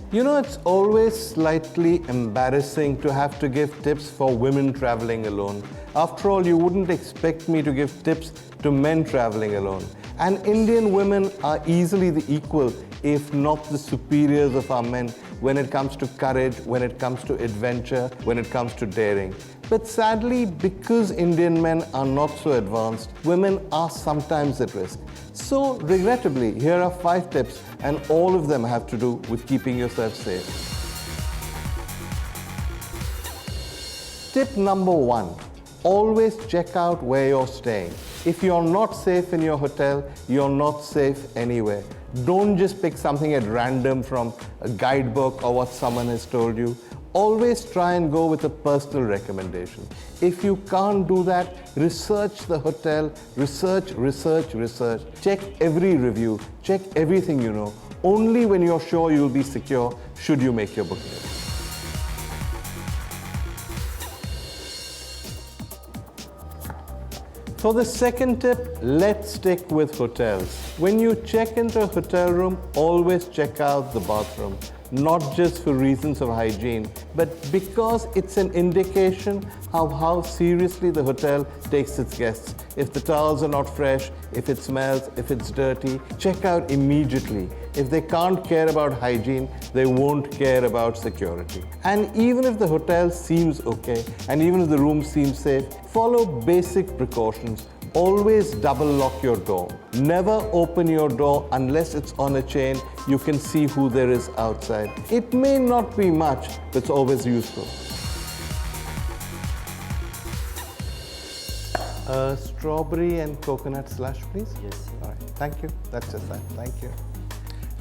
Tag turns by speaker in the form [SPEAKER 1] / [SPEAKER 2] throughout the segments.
[SPEAKER 1] You know, it's always slightly embarrassing to have to give tips for women traveling alone. After all, you wouldn't expect me to give tips to men traveling alone. And Indian women are easily the equal, if not the superiors of our men when it comes to courage, when it comes to adventure, when it comes to daring. But sadly, because Indian men are not so advanced, women are sometimes at risk. So, regrettably, here are 5 tips, and all of them have to do with keeping yourself safe. Tip number 1, always check out where you're staying. If you're not safe in your hotel, you're not safe anywhere. Don't just pick something at random from a guidebook or what someone has told you. Always try and go with a personal recommendation. If you can't do that, research the hotel, research. Check every review, check everything you know. Only when you're sure you'll be secure should you make your booking. For the second tip, let's stick with hotels. When you check into a hotel room, always check out the bathroom. Not just for reasons of hygiene, but because it's an indication of how seriously the hotel takes its guests. If the towels are not fresh, if it smells, if it's dirty, check out immediately. If they can't care about hygiene, they won't care about security. And even if the hotel seems okay, and even if the room seems safe, follow basic precautions. Always double lock your door. Never open your door unless it's on a chain. You can see who there is outside. It may not be much, but it's always useful. Strawberry and coconut slush, please.
[SPEAKER 2] Yes.
[SPEAKER 1] All right, thank you. That's just that. Thank you.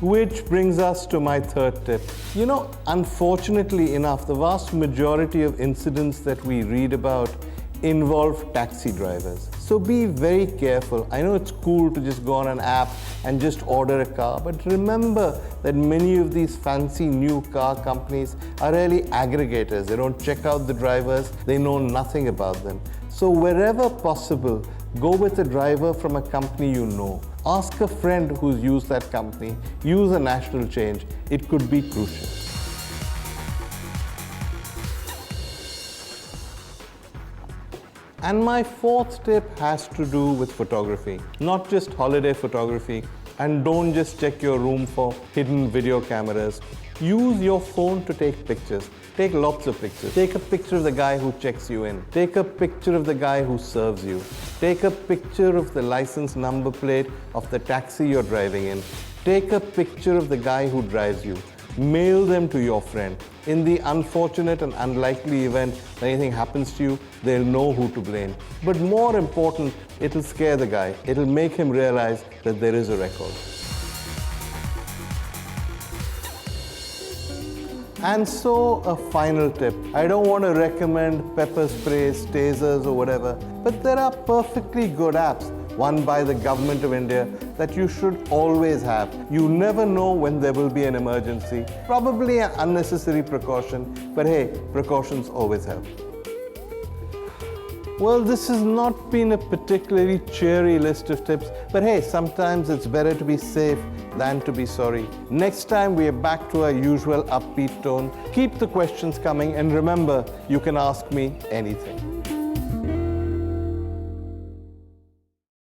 [SPEAKER 1] Which brings us to my third tip. You know, unfortunately enough, the vast majority of incidents that we read about involve taxi drivers. So be very careful. I know it's cool to just go on an app and just order a car, but remember that many of these fancy new car companies are really aggregators. They don't check out the drivers, they know nothing about them. So wherever possible, go with a driver from a company you know. Ask a friend who's used that company. Use a national change. It could be crucial. And my fourth tip has to do with photography, not just holiday photography. And don't just check your room for hidden video cameras. Use your phone to take pictures. Take lots of pictures. Take a picture of the guy who checks you in. Take a picture of the guy who serves you. Take a picture of the license number plate of the taxi you're driving in. Take a picture of the guy who drives you. Mail them to your friend. In the unfortunate and unlikely event that anything happens to you, they'll know who to blame. But more important, it'll scare the guy. It'll make him realize that there is a record. And so, a final tip. I don't want to recommend pepper sprays, tasers or whatever, but there are perfectly good apps, one by the government of India, that you should always have. You never know when there will be an emergency. Probably an unnecessary precaution, but hey, precautions always help. Well, this has not been a particularly cheery list of tips, but hey, sometimes it's better to be safe than to be sorry. Next time we are back to our usual upbeat tone. Keep the questions coming, and remember, you can ask me anything.